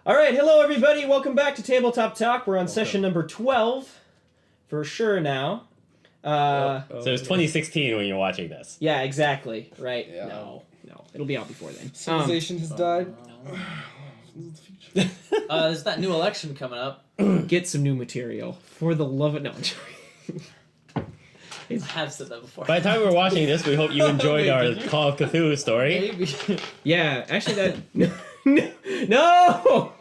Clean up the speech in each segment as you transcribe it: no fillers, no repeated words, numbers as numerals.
All right, hello everybody. Welcome back to Tabletop Talk. We're on session number 12 for sure now. So it was 2016 when you're watching this. Yeah, exactly. Right. Yeah. No. It'll be out before then. Civilization has died. There's that new election coming up. Get some new material. For the love of... No. I have said that before. By the time we're watching this, we hope you enjoyed our Call of Cthulhu story. Maybe. Yeah, actually that... No!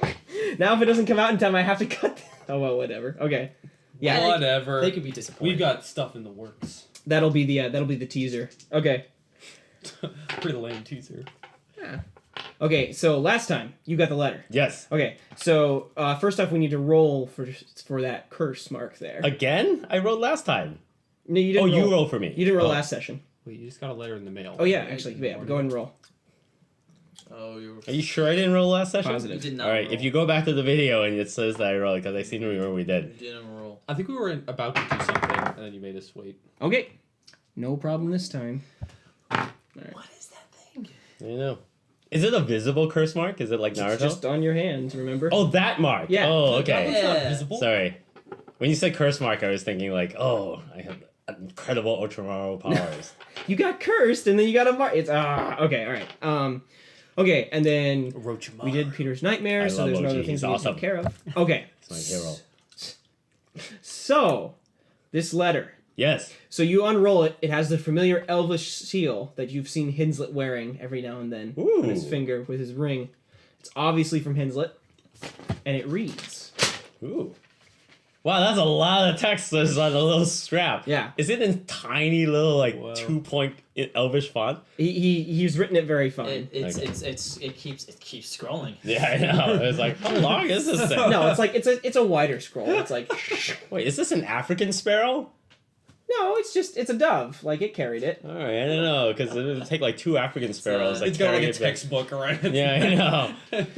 Now if it doesn't come out in time, I have to cut... Oh, well, whatever. Okay. Yeah. Whatever. They could be disappointed. We've got stuff in the works. That'll be the teaser. Okay. Pretty lame teaser. Yeah. Okay, so last time, you got the letter. Yes. Okay, so first off, we need to roll for that curse mark there. Again? I wrote last time. No, you didn't. You rolled for me. You didn't roll last session. Wait, you just got a letter in the mail. Oh yeah, actually, yeah. Go ahead and roll. Oh, you were... Are you sure I didn't roll last session? Positive. You did not All right, roll. if you go back to the video and it says that I rolled, because I seem to remember we did. You didn't roll. I think we were about to do something, and then you made us wait. Okay, no problem this time. All right. What is that thing? I don't know. Is it a visible curse mark? Is it like Naruto? It's just on your hands, remember? Oh, that mark. Yeah. Oh, okay. Yeah. It's not visible. Sorry. When you said curse mark, I was thinking like, oh, I have incredible ultramaro powers. You got cursed, and then you got a mark. It's okay, all right. Okay, and then we did Peter's Nightmare, I so love there's no Ochi. other things He's we need to awesome. take care of. Okay. It's my hero. So, this letter. Yes. So you unroll it. It has the familiar elvish seal that you've seen Hinslet wearing every now and then on his Ooh. finger with his ring. It's obviously from Hinslet, and it reads. Ooh. Wow, that's a lot of text that's on a little strap. Yeah. Is it in tiny little like Whoa. 2-point Elvish font? He's written it very fine. It keeps scrolling. Yeah, I know. It was like, how long is this thing? No, it's like it's a wider scroll. It's like Wait, is this an African sparrow? no, it's a dove. Like it carried it. All right, I don't know, because it would take like 2 African sparrows. It's got like carry a it back. textbook, right? Yeah, I know.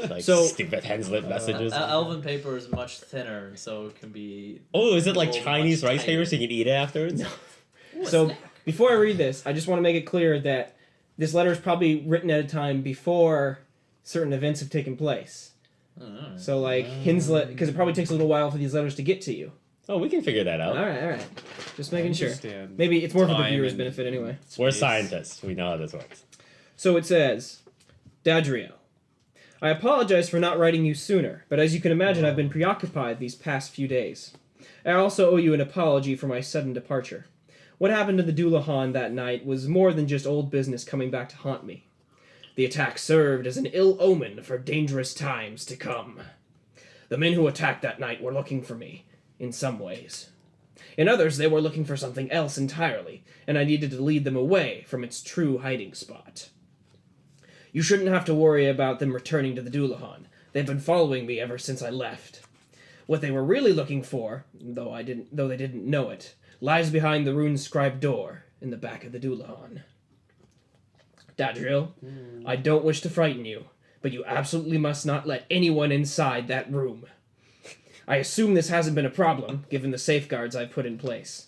Like So- stupid Henslet messages. Elven paper is much thinner, so it can be... Oh, is it like much Chinese rice tighter. paper so you can eat it afterwards? Ooh, a So snack. before I read this, I just want to make it clear that this letter is probably written at a time before certain events have taken place. Mm. So like Hinslet, because it probably takes a little while for these letters to get to you. Oh, we can figure that out. All right. Just making sure. Understand. Maybe it's more for the Time viewer's and- benefit anyway. We're Space. scientists. We know how this works. So it says, Dadriel, I apologize for not writing you sooner, but as you can imagine, I've been preoccupied these past few days. I also owe you an apology for my sudden departure. What happened to the Doulahan that night was more than just old business coming back to haunt me. The attack served as an ill omen for dangerous times to come. The men who attacked that night were looking for me, in some ways. In others, they were looking for something else entirely, and I needed to lead them away from its true hiding spot. You shouldn't have to worry about them returning to the Doulahan. They've been following me ever since I left. What they were really looking for, though they didn't know it, lies behind the rune-scribed door in the back of the Doulahan. Dadriel, I don't wish to frighten you, but you absolutely must not let anyone inside that room. I assume this hasn't been a problem, given the safeguards I've put in place.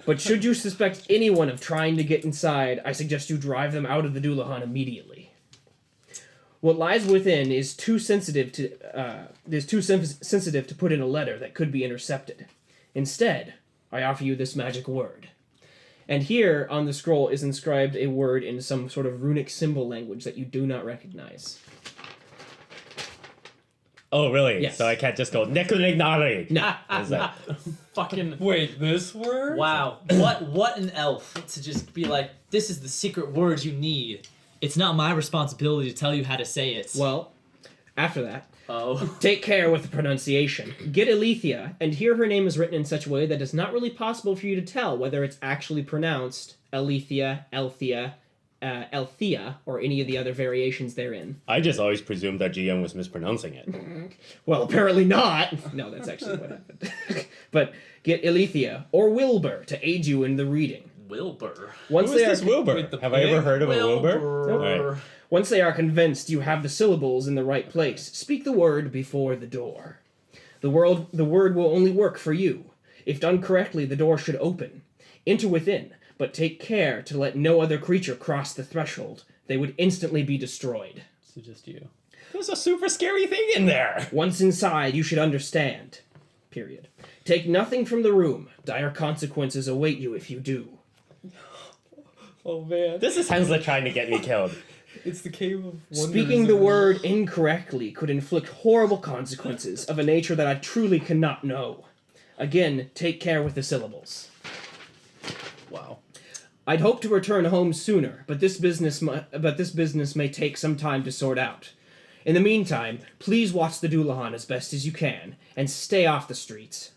But should you suspect anyone of trying to get inside, I suggest you drive them out of the Doulahan immediately. What lies within is too sensitive to put in a letter that could be intercepted. Instead, I offer you this magic word. And here on the scroll is inscribed a word in some sort of runic symbol language that you do not recognize. Oh, really? Yes. So I can't just go, Nekunignari. No. What is that? Fucking... Wait, this word? Wow. What an elf to just be like, this is the secret word you need. It's not my responsibility to tell you how to say it. Well, after that, Oh. take care with the pronunciation. Get Alethea, and here her name is written in such a way that it's not really possible for you to tell whether it's actually pronounced Alethea, Althea, Althea, or any of the other variations therein. I just always presumed that GM was mispronouncing it. Well, apparently not. No, that's actually what happened. But get Alethea or Wilbur to aid you in the reading. Wilbur. Once Who is they this are Wilbur? Wait, the Have I ever pig? heard of a Wilbur? Wilbur. Right. Once they are convinced you have the syllables in the right place, speak the word before the door. The word will only work for you. If done correctly, the door should open. Enter within, but take care to let no other creature cross the threshold. They would instantly be destroyed. So just you. There's a super scary thing in there. Once inside, you should understand. Period. Take nothing from the room. Dire consequences await you if you do. Oh man. This is Henslet trying to get me killed. It's the cave of wonders. Speaking the word incorrectly could inflict horrible consequences of a nature that I truly cannot know. Again, take care with the syllables. Wow. I'd hope to return home sooner, but this business may take some time to sort out. In the meantime, please watch the Doulahan as best as you can, and stay off the streets.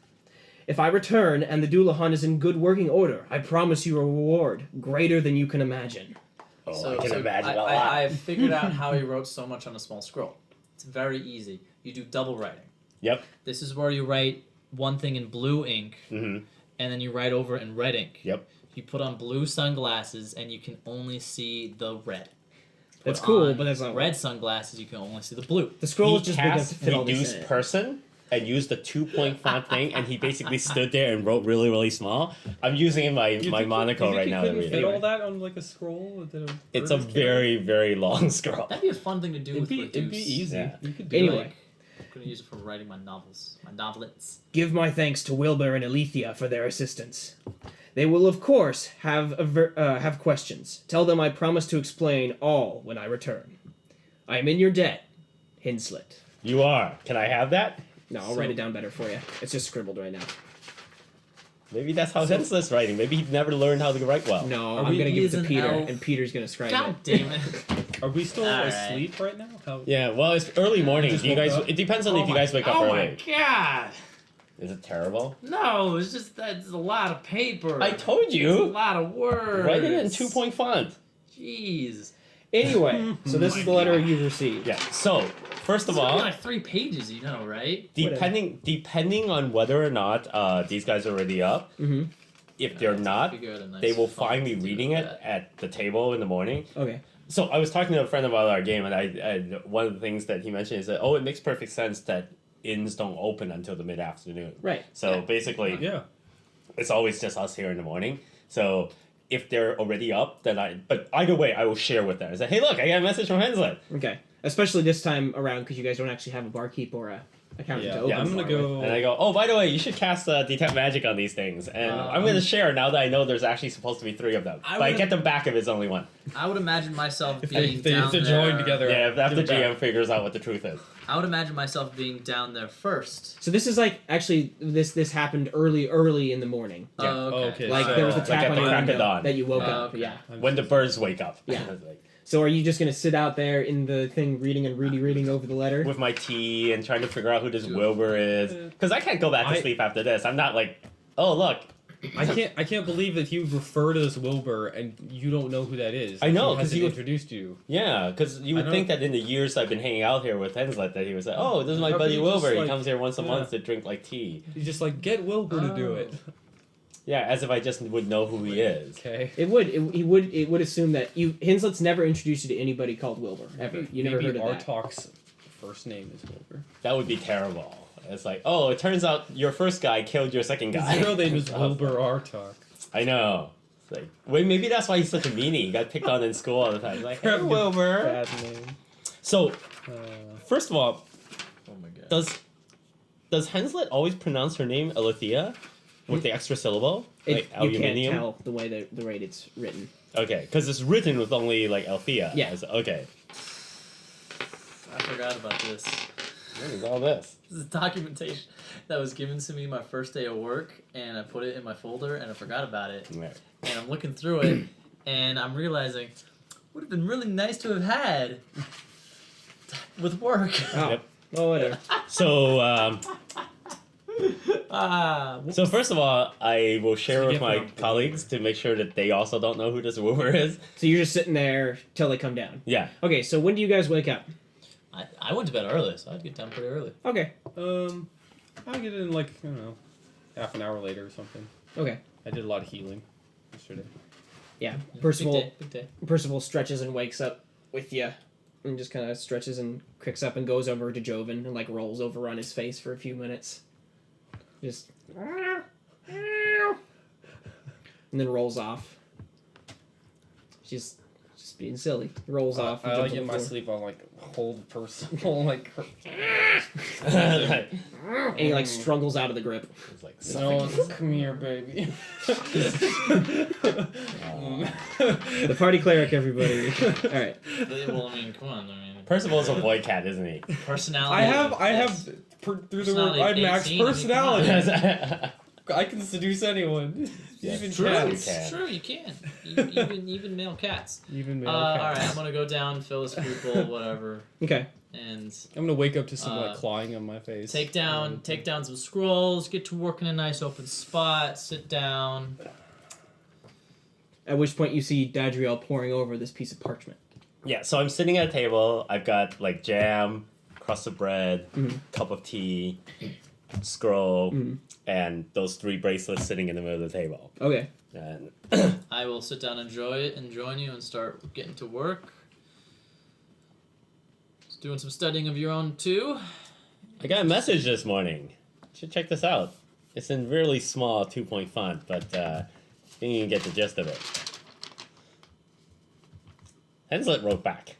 If I return and the Doulahan is in good working order, I promise you a reward greater than you can imagine. Oh, I can imagine a lot. I figured out how he wrote so much on a small scroll. It's very easy. You do double writing. Yep. This is where you write one thing in blue ink, Mm-hmm. and then you write over it in red ink. Yep. You put on blue sunglasses, and you can only see the red. That's Put cool, on but that's not red sunglasses. You can only see the blue. The scroll He is just big enough cast to fit all these reduced in it. person and used the 2-point font thing, and he basically stood there and wrote really, really small. I'm using my Monaco right now. You To couldn't read fit it. all that on like a scroll. It's a very, very long scroll. That'd be a fun thing to do with It'd be reduce. easy. Yeah. You could do Anyway, it. I'm gonna use it for writing my novels, my novelettes. give my thanks to Wilbur and Alethea for their assistance. They will, of course, have questions. Tell them I promise to explain all when I return. I am in your debt, Hinslet. You are. Can I have that? No, I'll write it down better for you. It's just scribbled right now. Maybe that's how Henslet's writing. Maybe he never learned how to write well. No, Are I'm we- gonna give it He's to an Peter, elf. and Peter's gonna scribe God it. damn it! Are we still All right. asleep right now? How? Yeah, well, it's early morning. Just Do you woke guys? up? It depends on if you guys wake up oh early. my god! Is it terrible? No, it's just that's a lot of paper. I told It's a you. lot of words. Write it in 2-point font. Jeez. Anyway, so this is the letter you've received. Yeah. So first of It's only all, like 3 pages, you know, right? depending on whether or not these guys are already up. Mm-hmm. If they're not, Figure out a nice they will font find me to do reading with it that. at the table in the morning. Okay. So I was talking to a friend about our game, and I one of the things that he mentioned is that it makes perfect sense that inns don't open until the mid afternoon. Right. So basically, Yeah. it's always just us here in the morning. So if they're already up, then but either way, I will share with them. I say, hey, look, I got a message from Henslet. Okay. Especially this time around because you guys don't actually have a barkeep or a accountant Yeah. to open. Yeah, I'm gonna for go. And I go, oh, by the way, you should cast Detect Magic on these things. And I'm going to share now that I know there's actually supposed to be 3 of them. I But I would've- get them back if it's only 1. I would imagine myself If being they down have to there. join together. Yeah, if after give it back. GM figures out what the truth is. I would imagine myself being down there first. So this is like actually this happened early in the morning. Yeah. Oh, Oh, okay. Like So, there was a like tap at on the your crack of window dawn. that you woke Oh, up. okay. Yeah. When the birds wake up. Yeah. Like, So are you just gonna sit out there in the thing reading and reading over the letter? with my tea and trying to figure out who this Dude. Wilbur is. Because I can't go back to sleep after this. I'm not like, oh, look. I can't believe that he would refer to this Wilbur and you don't know who that is. I know, He 'cause hasn't you- introduced you. Yeah, because you I would don't- think that in the years I've been hanging out here with Henslet that he was like, oh, this is my How buddy could you just, Wilbur. He like- comes here once a yeah. month to drink like tea. You just like get Wilbur to do it. Yeah, as if I just would know who he is. Okay. It would assume that Hinslet's never introduced you to anybody called Wilbur ever. You never heard of that. Artok's first name is Wilbur. That would be terrible. It's like, oh, it turns out your first guy killed your second guy. His real name is Wilbur Artok. I know. It's like, wait, maybe that's why he's such a meanie. He got picked on in school all the time. He's like, hey, Crap, Wilbur. Bad name. So, Uh, first of all, Oh my god. does Henslet always pronounce her name Alethea with the extra syllable? Like You can't aluminium? tell the way the rate it's written. Okay, because it's written with only like Althea. Yeah. Okay. I forgot about this. What is all this? This is documentation that was given to me my first day of work, and I put it in my folder, and I forgot about it. Right. And I'm looking through it, and I'm realizing would have been really nice to have had with work. Oh, Yep. well, whatever. So, Whoops. so first of all, I will share So you with get my from- colleagues to make sure that they also don't know who this Wilbur is. So you're just sitting there till they come down. Yeah. Okay, so when do you guys wake up? I went to bed early, so I'd get down pretty early. Okay. I'll get in like, I don't know, half an hour later or something. Okay. I did a lot of healing yesterday. Yeah. Big Percival day, big day. Percival stretches and wakes up with you, and just kind of stretches and quicks up and goes over to Jovan and like rolls over on his face for a few minutes. Just. And then rolls off. She's Just being silly. Rolls off. and I jumps like on in the my floor. sleep. I'll like hold the person. I'll, like. And he like struggles out of the grip. It's like No, come here, baby. The party cleric, everybody. All right. Well, I mean, come on. I mean, Percival's a boy cat, isn't he? personality. I yes. have through the word. I have Personality max 18, I mean, come on. personality. I can seduce anyone. Yes, Even true. cats. You can. True, you can. Even male cats. Even male All cats. right, I'm gonna go down, fill a scruple, whatever, Okay. and I'm gonna wake up to some like Uh, clawing on my face. take down some scrolls. Get to work in a nice open spot. Sit down. At which point you see Dadriel poring over this piece of parchment. Yeah, so I'm sitting at a table. I've got like jam, crust of bread, Mhm. cup of tea, scroll, Mhm. and those 3 bracelets sitting in the middle of the table. Okay. And I will sit down, enjoy it, and join you, and start getting to work. Just doing some studying of your own too. I got a message this morning. You should check this out. It's in really small 2-point font, but I think you can get the gist of it. Henslet wrote back.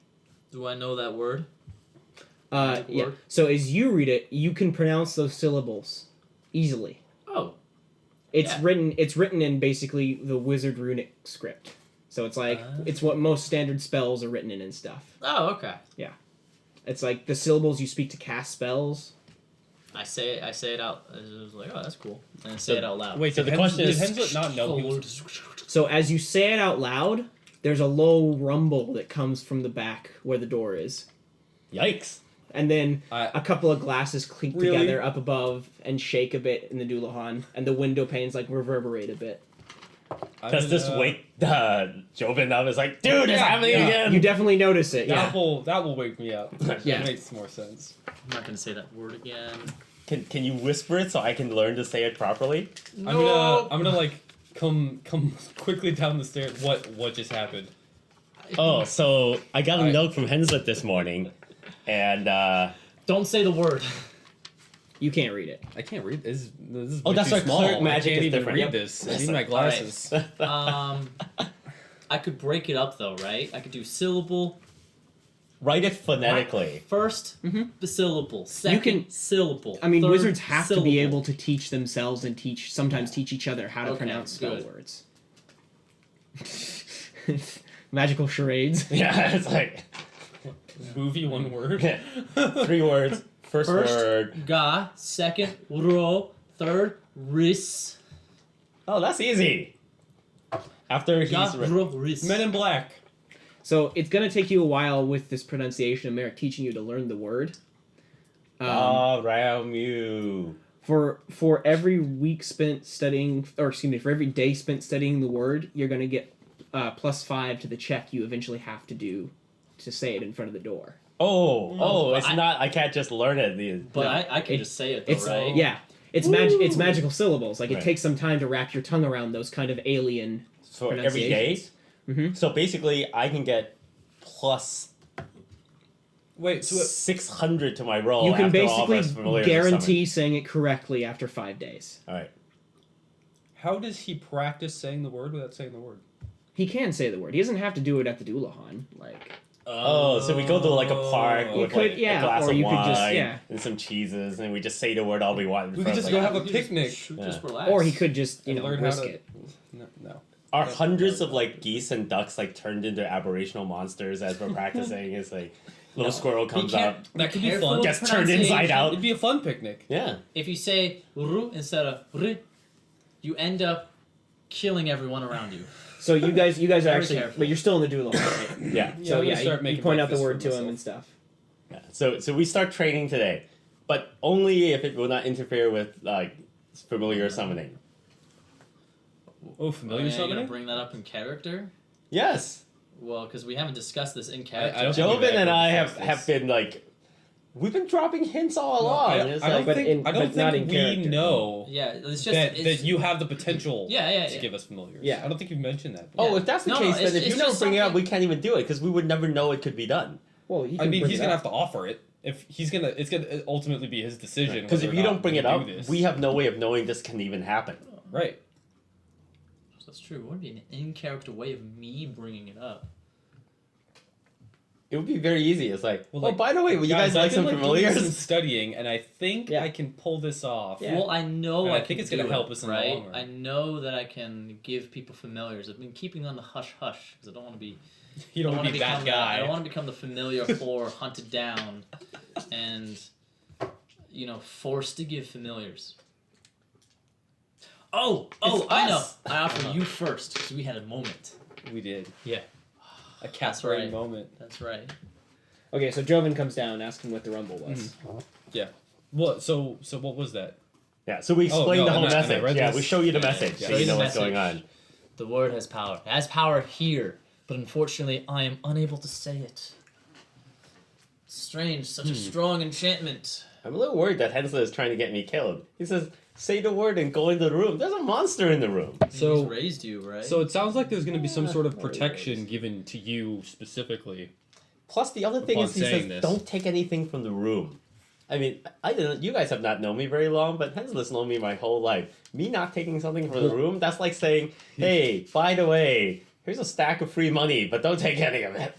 Do I know that word? Yeah. Word? So as you read it, you can pronounce those syllables easily. Oh, It's Yeah. written. It's written in basically the wizard runic script. So it's like it's what most standard spells are written in and stuff. oh, okay. It's like the syllables you speak to cast spells. I say it out. I was like, oh, that's cool. And I say it out loud. Wait, So did the question did is- Henslet not know he was So as you say it out loud, there's a low rumble that comes from the back where the door is, Yikes. and then I- a couple of glasses clink Really? together up above and shake a bit in the Doulahan, and the window panes like reverberate a bit. Does this wake Jovan up? It's like, dude, it's happening yeah. again! You definitely notice it. Yeah. That will wake me up. Yeah. That makes more sense. I'm not gonna say that word again. Can you whisper it so I can learn to say it properly? I'm gonna like come quickly down the stairs. What just happened? Oh, so I got a I- note from Henslet this morning, and Don't say the word. You can't read it. I can't read this. This is Oh, way that's too right, small. cleric I magic can't is even different. read Yep. this. I Yes, need sir. my glasses. I could break it up though, right? I could do syllable. write it phonetically. First, the syllable. Second, can- syllable. I mean, Third, wizards have to be syllable. able to teach themselves and sometimes teach each other how to Okay, pronounce spell good. words. Magical charades. Yeah, it's like Movie, one word. 3 words. First First, word. ga. Second, ro. Third, ris. Oh, that's easy. After Ga, he's ro, ris. Men in Black. So it's gonna take you a while with this pronunciation of Merek teaching you to learn the word. Ramu. For every week spent studying, or excuse me, for every day spent studying the word, you're gonna get +5 to the check you eventually have to do to say it in front of the door. Oh, but it's I- not. I can't just learn it. But No, I can it- just say it though, It's right? yeah, it's it's magical syllables. Like it Right. takes some time to wrap your tongue around those kind of alien. So every day. Mhm. So basically, I can get plus Wait, so 600 to my roll. You can after all of us basically familiars are guarantee saying it correctly after 5 days. summoned. All right. how does he practice saying the word without saying the word? He can say the word. He doesn't have to do it at the Doulahan. Like Oh, so we go to like a park You with could- like yeah, a glass or of you could wine just- yeah. and some cheeses, and we just say the word all we want. We could just go have a You just- picnic. Just Yeah. relax. or he could just And learn how risk to. it. No. Are hundreds of like geese and ducks like turned into aberrational monsters as we're practicing? It's like little squirrel comes can't- up, That could be Careful fun. with gets turned inside pronunciation. out. It'd be a fun picnic. Yeah. If you say ru instead of ri, you end up killing everyone around you. So you guys are Very actually, careful. but you're still in the Doulahan, right? Yeah. Yeah, So I'm gonna yeah, start you making point out the breakfast word for to him myself. and stuff. Yeah. So we start training today, but only if it will not interfere with like familiar summoning. Oh, Are familiar you gonna summoning? bring that up in character? Yes. Well, because we haven't discussed this in character. I don't think Jovan we've and ever I discussed have this. been like, we've been dropping hints all No, along. I It's don't like, but think, in- I don't but not think in we character. know Yeah, it's just that, it's, that you have the potential Yeah, to yeah. give us familiars. Yeah. I don't think you've mentioned that. oh, Yeah. if that's the No, case, it's- then if you it's never just bring it up, something- we can't even do it because we would never know it could be done. Well, he I can mean, bring he's it gonna up. have to offer it. If he's gonna, it's gonna ultimately be his decision. Because if whether you or don't not bring we it up, do this. we have no way of knowing this can even happen. right. That's true. What would be an in-character way of me bringing it up? It would be very easy. It's like, Well, well, like, by the way, would you guys I've like been, some doing familiars? some studying, and I think Yeah. I can pull this off. Yeah. Well, I know And I I think can it's gonna do help it, us in the right? long run. I know that I can give people familiars. I've been keeping on the hush hush because I don't want to be. You don't I want to be that guy. I don't want to become the familiar whore hunted down, and forced to give familiars. Oh, It's I know. us. I offer you first because we had a moment. We did. Yeah. A cat's right right. moment. That's right. Okay, so Jovan comes down asking what the rumble was. What? So what was that? Yeah, so we explain no, the whole and I message. read Yeah, this. we show you the Yeah, message yeah. so Show you you know the what's going on. message. The word has power. It has power here, but unfortunately, I am unable to say it. Strange, such a strong enchantment. I'm a little worried that Hensler is trying to get me killed. He says, say the word and go into the room. There's a monster in the room. So- He's raised you, right? So it sounds like there's going to be some sort of Alright. protection given to you specifically. Plus, the other thing Upon is he saying says, this. don't take anything from the room. I mean, I didn't. You guys have not known me very long, but Hensler's known me my whole life. Me not taking something from the room, that's like saying, hey, by the way, here's a stack of free money, but don't take any of it.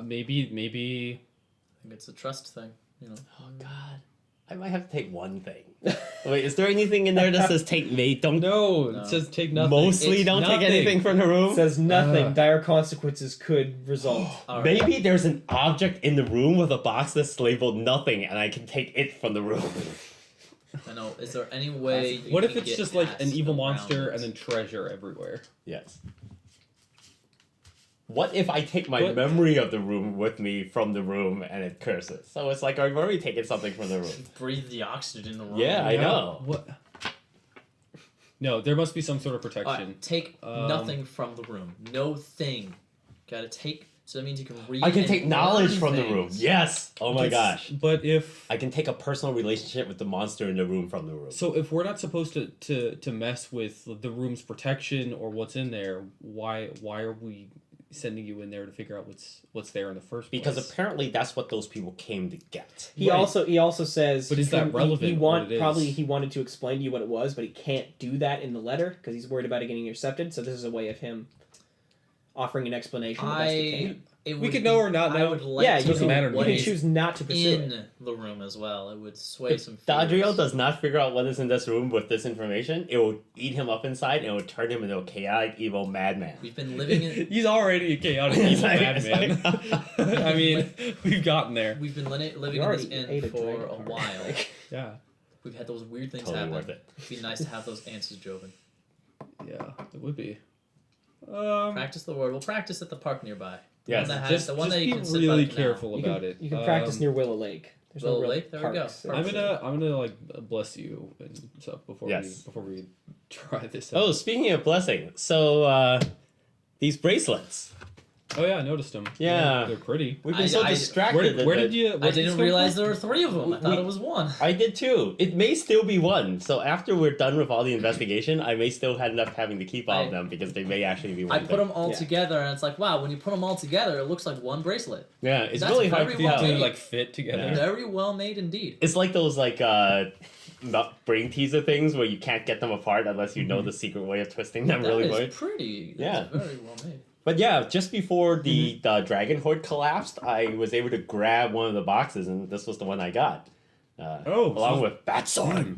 Maybe. I think it's a trust thing. Oh, God. I might have to take one thing. Wait, is there anything in there that says take me? Don't No, No. it says take nothing. mostly It's don't nothing. take anything from the room? It says nothing. Uh. Dire consequences could result. All right. Maybe there's an object in the room with a box that's labeled nothing, and I can take it from the room. I know. Is there any way? What you if can it's get just like an past evil around monster it? and then treasure everywhere? Yes. What if I take my What? memory of the room with me from the room and it curses? So it's like I've already taken something from the room. Breathe the oxygen in the room. Yeah, I know. What? No, there must be some sort of protection. Alright, take nothing from the room. No thing. Gotta take. So that means you can read. I can and take knowledge learn from the room. things. Yes. Oh my It's- gosh. But if I can take a personal relationship with the monster in the room from the room. so, if we're not supposed to mess with the room's protection or what's in there, why are we sending you in there to figure out what's there in the first place? Because apparently that's what those people came to get. He Right. also says. But he is that couldn't- relevant, He what it is? probably he wanted to explain to you what it was, but he can't do that in the letter because he's worried about it getting intercepted. So this is a way of him offering an explanation. The best he can. It We would could know be- or not I know. would like Yeah, to you doesn't know matter to what You me. can is choose not to pursue it. in the room as well. It would sway some. Dadriel feelings. does not figure out what is in this room with this information. It will eat him up inside and it will turn him into a chaotic, evil madman. We've been living in. He's already a chaotic It's evil like- madman. it's I mean, we've gotten there. We've been living You in this already inn ate a for dragon a heart. while. Yeah, We've had those weird things Totally happen. worth it. It'd be nice to have those answers, Jovan. yeah, it would be. Practice the word. We'll practice at the park nearby. The Yes. one that has, Just, the one just that you be can sit by really the canal. careful about it. You can practice near Willow Lake. There's Willow no real Lake? There we go. parks. I'm gonna like bless you and stuff before Yes. we try this out. Oh, speaking of blessing, so these bracelets. Oh yeah, I noticed them. Yeah. they're pretty. We've been I- so I- distracted. Where that- did you? I where did these didn't come realize from? there were 3 of them. I thought We- it was one. I did too. It may still be one. So after we're done with all the investigation, I may still end up having to keep all of them because they may actually be one. I put them all Yeah. together, and it's like, wow, when you put them all together, it looks like one bracelet. Yeah, it's That's really hard to very Do well tell. they made. like fit together? Yeah. Very well made indeed. It's like those brain teaser things where you can't get them apart unless you know the secret way of twisting them That really is well. pretty. Yeah. That's very well made. But yeah, just before the dragon horde collapsed, I was able to grab one of the boxes, and this was the one I got. Along so- with Batsword.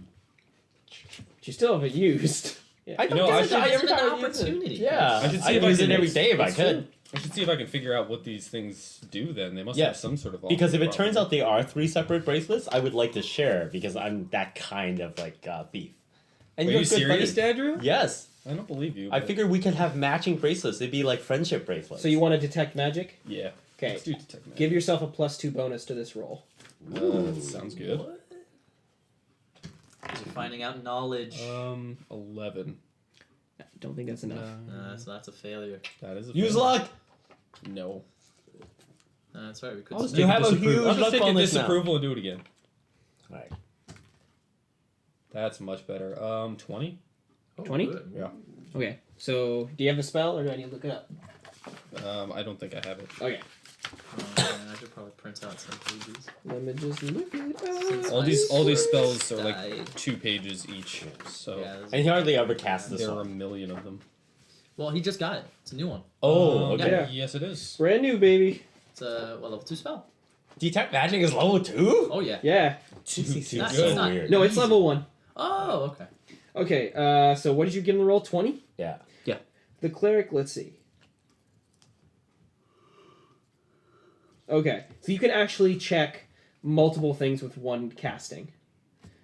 Which you still haven't used. Yeah. I don't know, guess I I should- every It's an time I use it. opportunity. Yeah, I should see I'd if I use can- it every day if I it's could. I should see if I can figure out what these things do. Then they must Yeah. have some sort of. Because if it property. turns out they are 3 separate bracelets, I would like to share because I'm that kind of thief. And Are you're you a good serious, buddy. Dadrew? Yes. I don't believe you. I but- figured we could have matching bracelets. It'd be like friendship bracelets. So you want to detect magic? Yeah. Okay. Let's do detect magic. Give yourself a +2 bonus to this roll. That sounds good. What? 'Cause you're finding out knowledge. 11. Don't think that's enough. So that's a failure. That is a use fail. luck. No. That's right. We could. I'll just You take have a disapproval. huge I'll just luck take a bonus now. disapproval and do it again. Right. That's much better. 20. 20? Good. Yeah. Okay. So do you have a spell, or do I need to look it up? I don't think I have it. Okay. I should probably print out some pages. Let me just look it up. Since All my these spells sword are like died. 2 pages each, so Yeah, this- And he hardly ever casts this there are a one. million of them. well, he just got it. It's a new one. Oh, Um, okay. Yeah. Yes, it is. Brand new, baby. It's a level 2 spell. Detect magic is level 2? Oh yeah. Yeah. Dude, It's not, so it's not weird. No, it's easy. level 1. Oh, okay. Okay, so what did you give him the roll? 20? Yeah. The cleric, let's see. Okay, so you can actually check multiple things with one casting.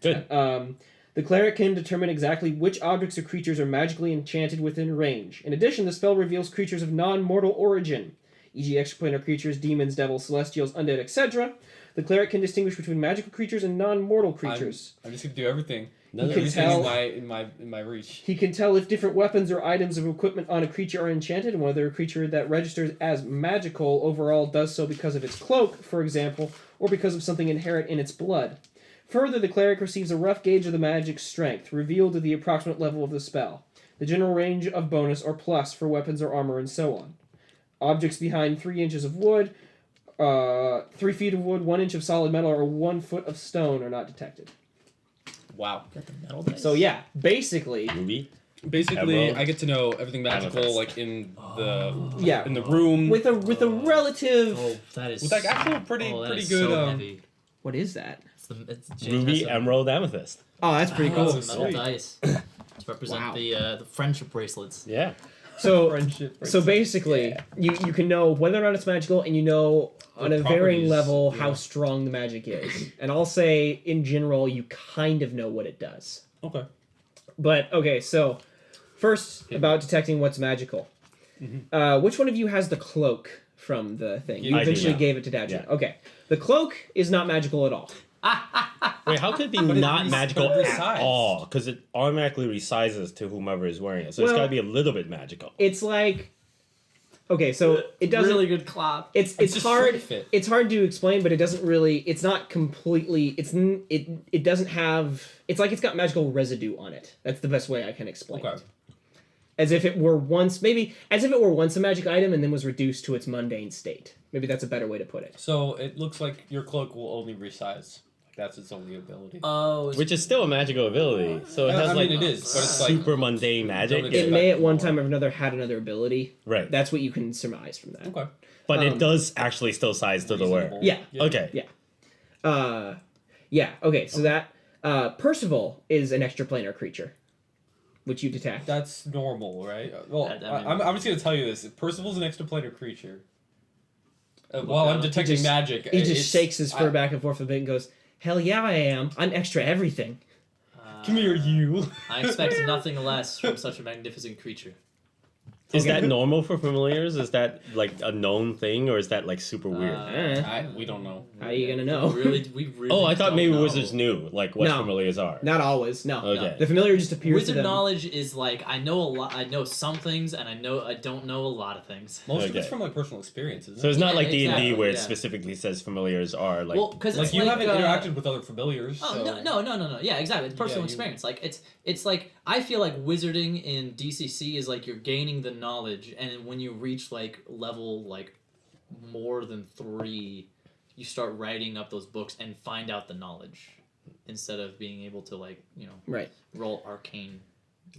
Good. The cleric can determine exactly which objects or creatures are magically enchanted within range. In addition, the spell reveals creatures of non-mortal origin, e.g. extraplanar creatures, demons, devils, celestials, undead, etc. The cleric can distinguish between magical creatures and non-mortal creatures. I'm just gonna do everything. None You of can these tell- things- in my reach. He can tell if different weapons or items of equipment on a creature are enchanted, and whether a creature that registers as magical overall does so because of its cloak, for example, or because of something inherent in its blood. Further, the cleric receives a rough gauge of the magic's strength, revealed to the approximate level of the spell, the general range of bonus or plus for weapons or armor, and so on. Objects behind 3 inches of wood, 3 feet of wood, 1 inch of solid metal, or 1 foot of stone are not detected. Wow. Got the metal dice. So yeah, basically, Ruby? Basically, Emerald. I get to know everything magical, Amethyst. like in the yeah, in the room. with a relative. Oh, that is. with like actual that pretty is good. So heavy. What is that? It's Jane Ruby, has some- Emerald, Amethyst. Oh, that's pretty Oh, cool. some metal Sweet. dice to represent Wow. the friendship bracelets. Yeah. So friendship. So basically, you can know whether or not it's magical, and you know on The a varying properties, level how yeah. strong the magic is. And I'll say, in general, you kind of know what it does. Okay. But, okay, so first, about detecting what's magical. Which one of you has the cloak from the thing? You I do eventually now. gave it to Dadra. Yeah. Okay. The cloak is not magical at all. Wait, how could it be But it not res- magical but it at resized. all? Because it automatically resizes to whomever is wearing it. So it's Well- got to be a little bit magical. It's like... Okay, so it doesn't... Really good clap. It's just hard. straight fit. It's hard to explain, but it doesn't really. It's not completely. It doesn't have. It's like it's got magical residue on it. That's the best way I can explain Okay. it. As if it were once a magic item and then was reduced to its mundane state. Maybe that's a better way to put it. So it looks like your cloak will only resize. Like that's its only ability. Oh, Which is still a magical ability. So it has I like mean, it is, but it's like super mundane magic. Don't It expect may at one more. time or another had another ability. Right. That's what you can surmise from that. okay. But um, it does actually still size to the wearer. Reasonable. Yeah. Okay. Yeah. Yeah. Okay. So that Percival is an extraplanar creature, which you detect. That's normal, right? Well, I mean- I'm just gonna tell you this. Percival's an extraplanar creature. While I'm detecting just- magic, He just it's- shakes his fur I- back and forth a bit and goes, "Hell yeah, I am. I'm extra everything." Come here, you. I expect nothing less from such a magnificent creature. Is that normal for familiars? Is that like a known thing, or is that like super weird? We don't know. How are you gonna know? We really. Oh, I thought don't maybe know. wizards knew like what No. familiars are. Not always. No. Okay. The familiar just appears to Wizard them. knowledge is like I know a lot. I know some things, and I don't know a lot of things. Most of it's Okay. from like personal experience, isn't So it's it? not Yeah, like D&D exactly, where it yeah. specifically says familiars are like. Well, because Like it's you like, haven't interacted with other familiars. Oh so... no! Yeah, exactly. It's personal Yeah, you- experience. Like it's like I feel like wizarding in DCC is like you're gaining the knowledge, and when you reach like level like more than 3, you start writing up those books and find out the knowledge instead of being able to like Right. roll arcane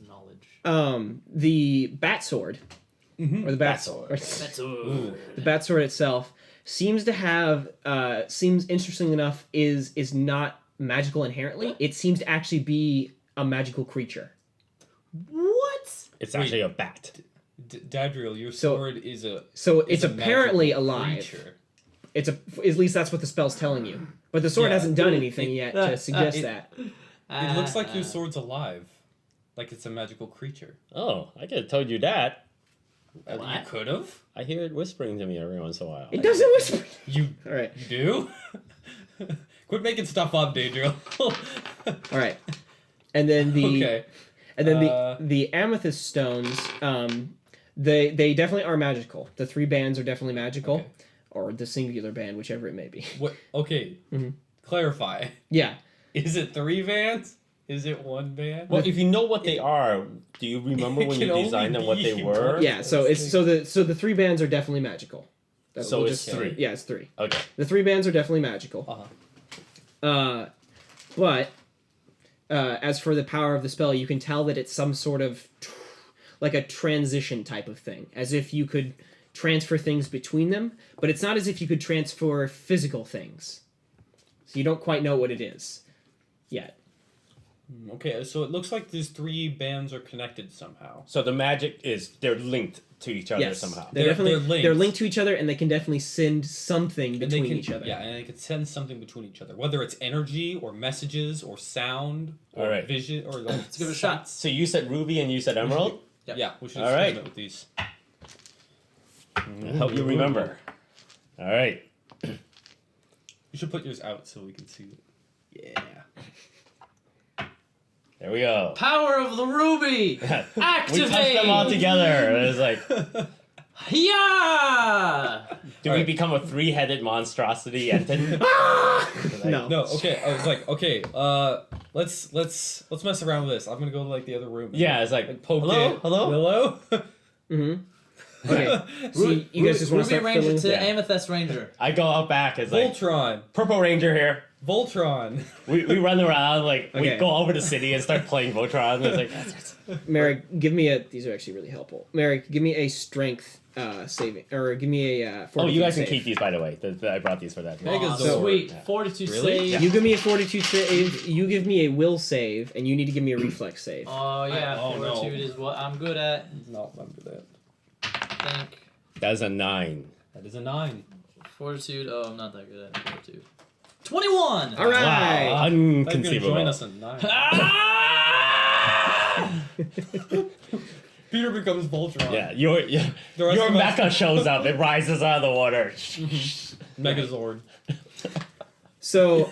knowledge. The bat sword, Mhm. or the bat Bat sword. That's the bat sword itself seems to have seems interesting enough is not magical inherently. It seems to actually be a magical creature. what? it's actually a bat. Dadriel, your So- sword is a. So is it's a apparently magical alive. creature. It's at least that's what the spell's telling you. But the sword Yeah. hasn't done anything yet to suggest it- that. It looks like your Uh, sword's alive, like it's a magical creature. Oh, I could have told you that. You What? could have. I hear it whispering to me every once in a while. It doesn't whisper. You All right. do. Quit making stuff up, Dadriel. All right. And then the Okay. and then Uh, the amethyst stones they definitely are magical. The 3 bands are definitely magical, Okay. or the singular band, whichever it may be. What? Okay. Mhm. Clarify. Yeah. Is it 3 bands? Is it 1 band? Well, if you know what they are, do you remember It when can you only designed them what they be were? one. Yeah. So it's so the 3 bands are definitely magical. So we'll it's 3. Yeah, it's 3. Okay. The 3 bands are definitely magical. Uh-huh. But as for the power of the spell, you can tell that it's some sort of like a transition type of thing, as if you could transfer things between them, but it's not as if you could transfer physical things. So you don't quite know what it is yet. Okay, so it looks like these 3 bands are connected somehow. So the magic is they're linked to each other Yes, somehow. they're linked to each other, and they can definitely send something And they between can, each other. Yeah, and they can send something between each other, whether it's energy or messages or sound or Alright. vision or like. Let's give it a shot. So you said ruby and you said emerald. Yep. Yeah, we should All right. experiment with these. I hope you remember. All right. You should put yours out so we can see it. Yeah. There we go. Power of the ruby! We Activate! touched them all together. It was like, Yeah! do we become a 3-headed monstrosity entity? No. No, okay. I was like, okay, let's mess around with this. I'm gonna go to like the other room. Yeah, it's like, Poke hello, it. hello. Hello. Okay. So you guys just want to Ruby start Ranger filling... to Yeah. Amethyst Ranger. I go out back. It's like, Voltron. Purple Ranger here. Voltron. We run around, like, we Okay. go over the city and start playing Voltron. It's like, Merek, give me a... These are actually really helpful. Merek, give me a strength saving... Or give me a oh, fortitude you guys can save. keep these, by the way. I brought these for that. Megazord. So- Sweet. Yeah. Fortitude Really? save. You give me a fortitude save, you give me a will save, and you need to give me a reflex save. Oh yeah, Oh, no. fortitude is what I'm good at. No, I'm good at. I think. That's a 9. That is a 9. Fortitude. Oh, I'm not that good at fortitude. 21. All right. Wow, They're gonna unconceivable. join us at 9. Peter becomes Voltron. Yeah, your The rest your of us- mecha shows up. It rises out of the water. Megazord. So,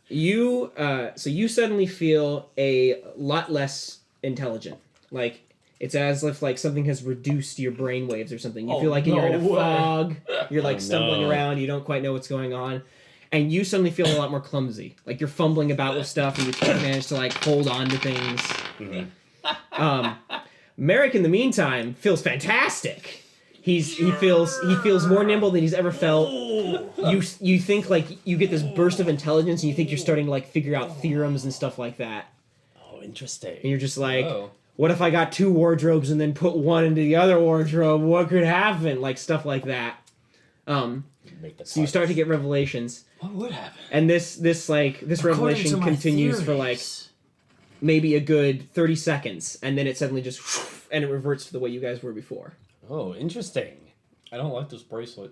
you suddenly feel a lot less intelligent. Like it's as if like something has reduced your brain waves or something. You Oh, feel like you're in a no way. fog. You're like Oh, stumbling no. around. You don't quite know what's going on, and you suddenly feel a lot more clumsy. Like you're fumbling about with stuff, and you can't manage to like hold on to things. Mhm. Merek, in the meantime, feels fantastic. He feels more nimble than he's ever felt. You think like you get this burst of intelligence, and you think you're starting to like figure out theorems and stuff like that. Oh, interesting. And you're just like, Oh. what if I got 2 wardrobes and then put one into the other wardrobe? What could happen? Like stuff like that. Make the So you start to parts. get revelations, What would happen? and this revelation continues for like maybe a good 30 seconds, and then it suddenly just and it reverts to the way you guys were before. Oh, interesting. I don't like this bracelet.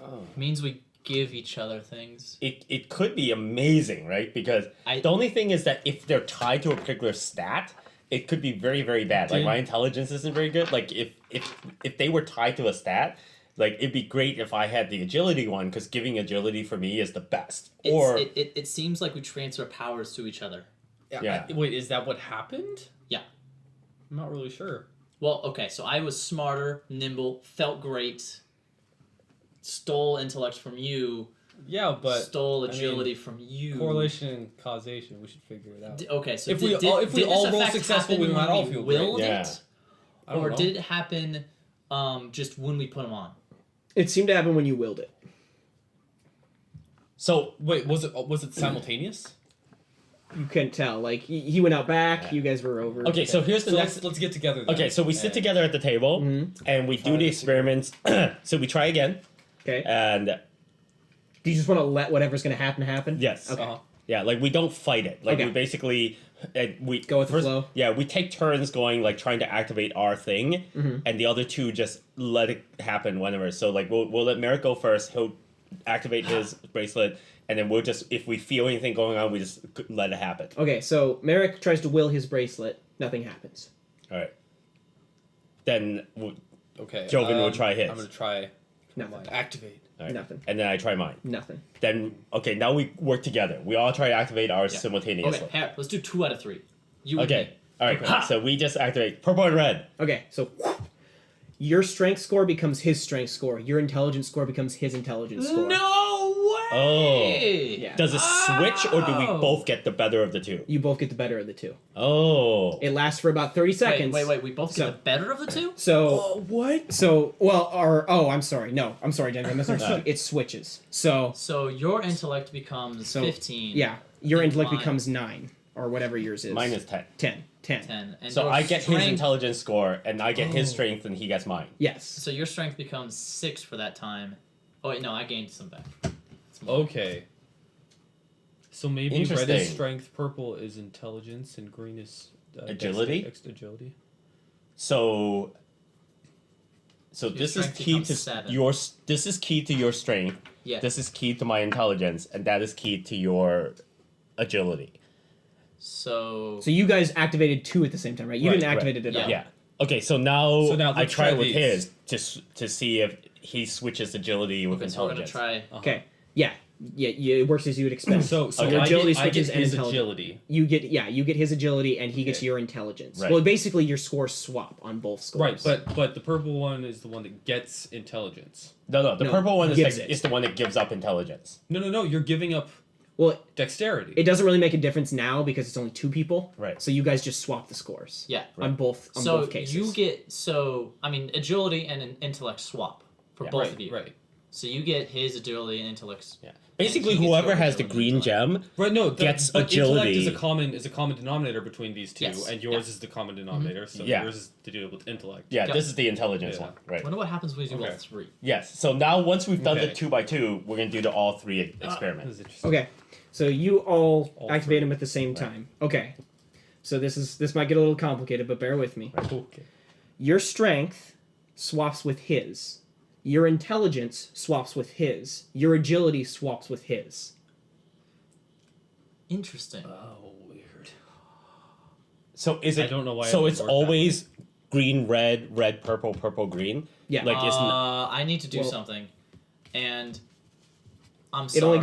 Oh. Means we give each other things. It could be amazing, right? Because the only thing is that if they're tied to a particular stat, it could be very, very bad. Like Dude. my intelligence isn't very good. Like if they were tied to a stat, like it'd be great if I had the agility one, because giving agility for me is the best. Or It seems like we transfer powers to each other. Yeah. Wait, is that what happened? Yeah. I'm not really sure. Well, okay, so I was smarter, nimble, felt great, stole intellect from you, Yeah, but stole I mean, agility from you. correlation and causation, we should figure it out. Okay, so If we all- if we did all this roll effect successful, happen we might when all feel great. willed Yeah. it, I don't or know. did it happen just when we put them on? It seemed to happen when you willed it. so Wait, was it simultaneous? You couldn't tell. Like he went out back. Yeah. You guys were over. okay, so here's the So next. let's get together then. Okay, so we sit And- together at the table Mhm. and we do Try the to experiments. So we try again, Okay. and Do you just want to let whatever's going to happen? yes, Okay. Uh-huh. yeah, like we don't fight it. Like Okay. we basically we Go with the flow. Yeah, we take turns going like trying to activate our thing, Mhm. and the other two just let it happen whenever. So like we'll let Merek go first. He'll activate his bracelet, and then we'll just if we feel anything going on, we just let it happen. Okay, so Merek tries to will his bracelet. Nothing happens. All right. Then Okay. Jovan will try his. I'm gonna try. Nothing. mine. Activate. all right. Nothing. And then I try mine. Nothing. Then okay, now we work together. We all try to activate ours Yeah. simultaneously. Okay, here, let's do 2 out of 3. You and Okay. me. All right. Ha! So we just activate purple and red. Okay, so your strength score becomes his strength score. Your intelligence score becomes his intelligence score. No way! Yeah. Does it switch, or do we Oh. both get the better of the two? You both get the better of the two. Oh. It lasts for about 30 seconds. Wait. We both get So- the better of the 2? So what? So, well, I'm sorry. No, I'm sorry, Jennifer. I misunderstood. It switches. So, So your intellect becomes So, 15. yeah, your And intellect mine- becomes 9 or whatever yours is. Mine is 10. 10. 10. 10. And So your I get his strength- intelligence score, and I get his Oh. strength, and he gets mine. Yes. So your strength becomes 6 for that time. Oh wait, no, I gained some back. It's more. Okay. So maybe red Interesting. is strength, purple is intelligence, and green is Agility? Agility. So Your this is strength key becomes to 7. this is key to your strength. Yeah. This is key to my intelligence, and that is key to your agility. So So you guys activated 2 at the same time, right? You Right, didn't activate it at Yeah. all. Yeah. Okay, so now, So now I let's try try with these. his to see if he switches agility with okay, so we're gonna intelligence. try. Okay. Yeah. Yeah. It works as you would expect. So Okay. your agility I get switches and his intelligence. agility. You get his agility and he gets Okay. your intelligence. Right. Well, basically your scores swap on both scores. Right, but the purple one is the one that gets intelligence. No, the No, purple one gives it. is the one that gives up intelligence. No, you're giving up well, dexterity. it doesn't really make a difference now because it's only 2 people. Right. So you guys just swap the scores. Yeah. On both So cases. you get agility and an intellect swap for Yeah. both right, of you. right. So you get his agility and intellect. Yeah. Basically, he gets whoever your has the agility green and gem. Right, no, Gets but intellect agility. is a common denominator between these two, Yes, and yours yeah. is the common denominator. So Yeah. yours is to do with intellect. Yeah, Yep. this is the intelligence Yeah. one. Right. Wonder what happens when you do all Okay. 3. Yes. So now once we've done the Okay. 2x2, we're gonna do the all 3 This experiment. is interesting. Okay. So you all All activate 3. them at the same time. Okay. So this might get a little complicated, but bear with me. Okay. Your strength swaps with his. Your intelligence swaps with his. Your agility swaps with his. Interesting. Oh, weird. So is I it? don't know why it So would it's work that always green, red, red, purple, purple, green. Yeah. Like it's I need to do well- something, and I'm It sorry.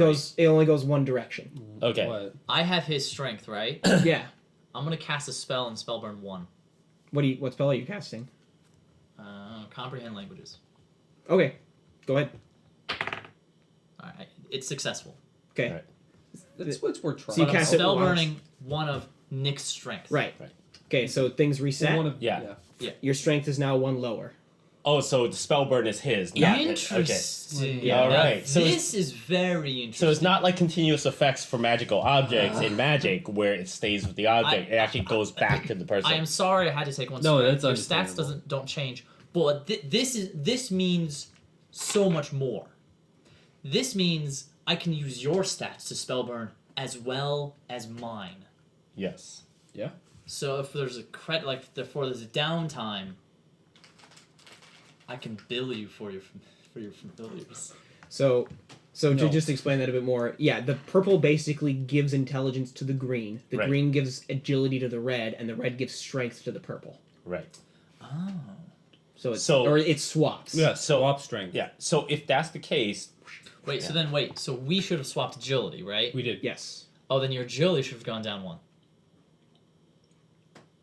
only goes one direction. Okay. What? I have his strength, right? Yeah. I'm gonna cast a spell and spell burn 1. What spell are you casting? Comprehend languages. Okay. Go ahead. All right, it's successful. Okay. Alright. That's what we're trying. So you But I'm cast it spell once. burning 1 of Nick's strength. Right. Right. Okay, so things reset. One of, Yeah. Your strength is now 1 lower. Oh, so the spell burn is his. Yeah. Not his. Okay. Interesting. Yeah. All Now, right, so this is very interesting. So it's not like continuous effects for magical objects in Magic where it stays with the object. It actually goes back to the person. I am sorry I had to take one. No, strength. that's Your understandable. stats don't change, but this means so much more. This means I can use your stats to spell burn as well as mine. Yes. Yeah. So if there's a credit, like therefore there's a downtime, I can bill you for your familiars. So to No. just explain that a bit more, yeah, the purple basically gives intelligence to the green. The Right. green gives agility to the red, and the red gives strength to the purple. Right. Oh. Or it swaps. Yeah. So- Swap strength. Yeah. So if that's the case, Wait. So we should have swapped agility, right? We did. Yes. Oh, then your agility should have gone down 1.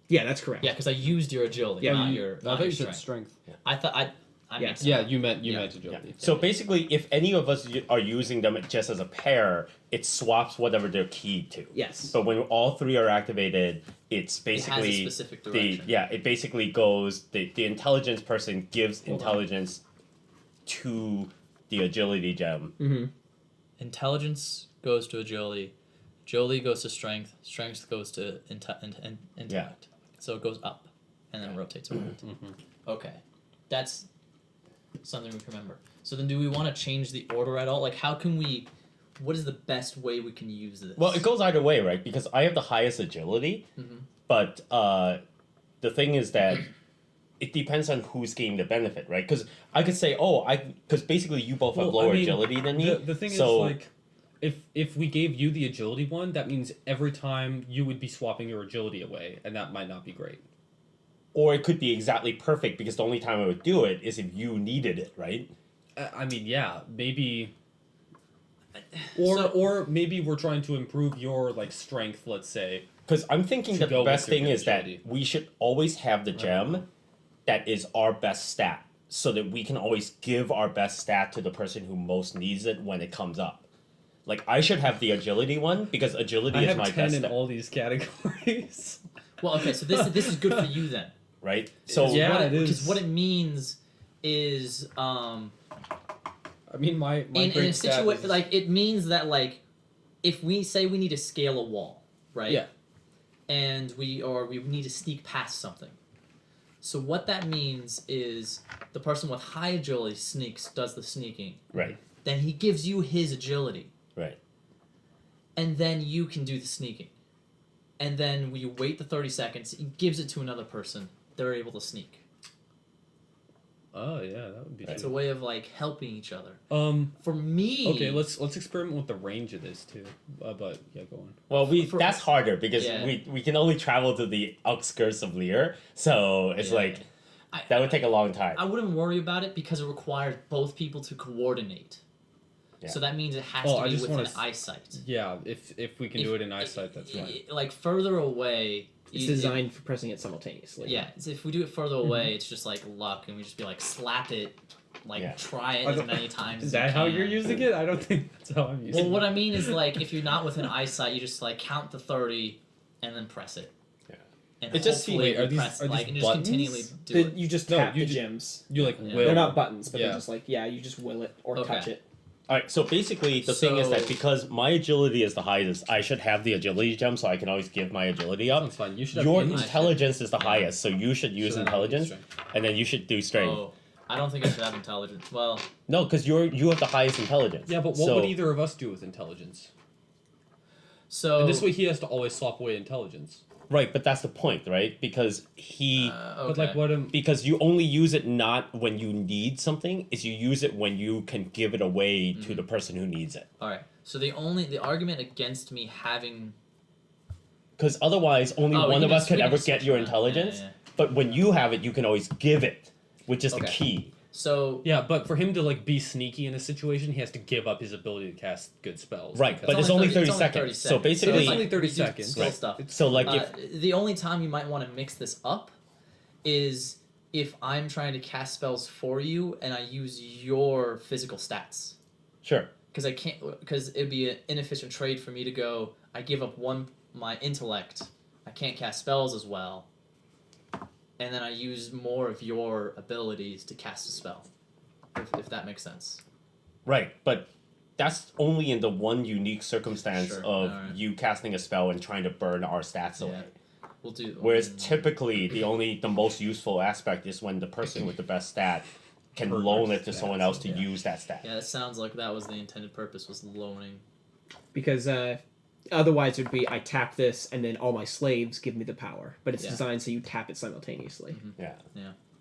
Yeah, that's correct. Yeah, because I used your agility, Yeah, not You- your. I Not thought your you said strength. strength. I thought I Yeah. mixed Yeah, them up. you Yeah. meant agility. so basically, if any of us are using them just as a pair, it swaps whatever they're keyed to. Yes. But when all 3 are activated, it's It basically has a specific direction. it basically goes the intelligence person gives Hold on. intelligence to the agility gem. Mm-hmm. Intelligence goes to agility. Agility goes to strength. Strength goes to intellect. So it goes up, and then rotates around. Mhm. Okay, that's something we can remember. So then, do we want to change the order at all? Like, how can we? What is the best way we can use this? Well, it goes either way, right? Because I have the highest agility, Mhm. but the thing is that it depends on who's getting the benefit, right? Because I could say, because basically you both have Well, I lower mean, agility than me. The thing so, is, like, if we gave you the agility one, that means every time you would be swapping your agility away, and that might not be great. or it could be exactly perfect because the only time I would do it is if you needed it, right? I mean, yeah, maybe. Or So- or maybe we're trying to improve your like strength, let's say. Because I'm thinking To that go the with best your thing is that agility. we should always have the gem that is our best stat, so that we can always give our best stat to the person who most needs it when it comes up. Like I should have the agility one because agility I is have my 10 best in stat, all these categories. Well, okay. So this is good for you then. right? So Yeah, it is. Because what it means is I mean, my in a great stat situation is- like it means that like if we say we need to scale a wall, right? Yeah. and we need to sneak past something. So what that means is the person with high agility does the sneaking. Right. Then he gives you his agility. Right. And then you can do the sneaking. And then when you wait the 30 seconds, he gives it to another person. They're able to sneak. Oh yeah, that would be. It's good. a way of like helping each other. For me. Okay, let's experiment with the range of this too. But yeah, go on. Well, For- that's harder because Yeah. we can only travel to the outskirts of Lear, so it's Yeah. like that would take a long time. I wouldn't worry about it because it requires both people to coordinate. Yeah. So that means it has Oh, to I be just within wanna eyesight. Yeah, if we can do it in eyesight, that's fine. Like further away. It's designed for pressing it simultaneously. Yeah, if we do it further away, it's just like luck, and we just be like slap it, like Yeah. try it I as don't- many times. Is as that you how can. you're using it? I don't think that's how I'm using Well, it. what I mean is like if you're not within eyesight, you just like count to 30 and then press it. Yeah. And It just hopefully Wait, are you these- press are like these and just buttons? continually do it. You just No, tap you the just- gems. You like Yeah. will. They're not buttons, but Yeah. they're just like, you just will it or Okay. touch it. All right, so basically the thing is that So- because my agility is the highest, I should have the agility gem so I can always give my agility up. That's fine. You should have Your insight. intelligence is the highest, so you should use Should have intelligence, strength. and then you should do strength. Oh, I don't think I should have intelligence. Well, No, because you have the highest intelligence. Yeah, but what So- would either of us do with intelligence? so And this way, he has to always swap away intelligence. Right, but that's the point, right? Because okay. But like, what am? because you only use it not when you need something, is you use it when you can give it away to the person who needs it. All right. So the argument against me having Because otherwise, only Oh, we one can of us just- could we can ever just get switch your around. intelligence. Yeah. But when you have it, you can always give it, which is the Okay. key. so Yeah, but for him to like be sneaky in a situation, he has to give up his ability to cast good spells. Right, because- but it's only 30 seconds. So basically, it's only 30 we do seconds. skill Right. stuff. so like if The only time you might want to mix this up is if I'm trying to cast spells for you and I use your physical stats. sure, Because I can't. Because it'd be an inefficient trade for me to go. I give up my intellect. I can't cast spells as well. And then I use more of your abilities to cast a spell. If that makes sense. right, but that's only in the one unique circumstance Sure, of alright. you casting a spell and trying to burn our stats Yeah. away. We'll do. Whereas typically the most useful aspect is when the person with the best stat can Burn loan our it to stats, someone else to yeah. use that stat. Yeah, it sounds like that was the intended purpose, was loaning. Because otherwise it would be I tap this and then all my slaves give me the power. But it's Yeah. designed so you tap it simultaneously. Yeah,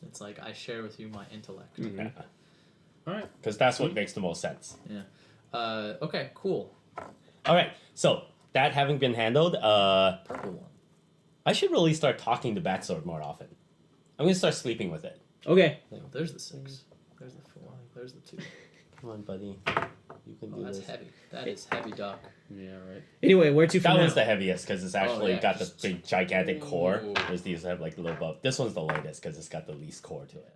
It's like I share with you my intellect. yeah. All right. Because that's what makes the most sense. Okay, cool. All right, so that having been handled, Purple one. I should really start talking to Batsword more often. I'm gonna start sleeping with it. Okay. Oh, there's the 6. There's the 4. There's the 2. Come on, buddy. You can Oh, do that's this. heavy. That is heavy, Doc. Yeah. Right. Anyway, where to from That now? one's the heaviest because it's actually yeah, got the just- big gigantic core. Ooh. Whereas these have like a little buff. This one's the lightest because it's got the least core to it.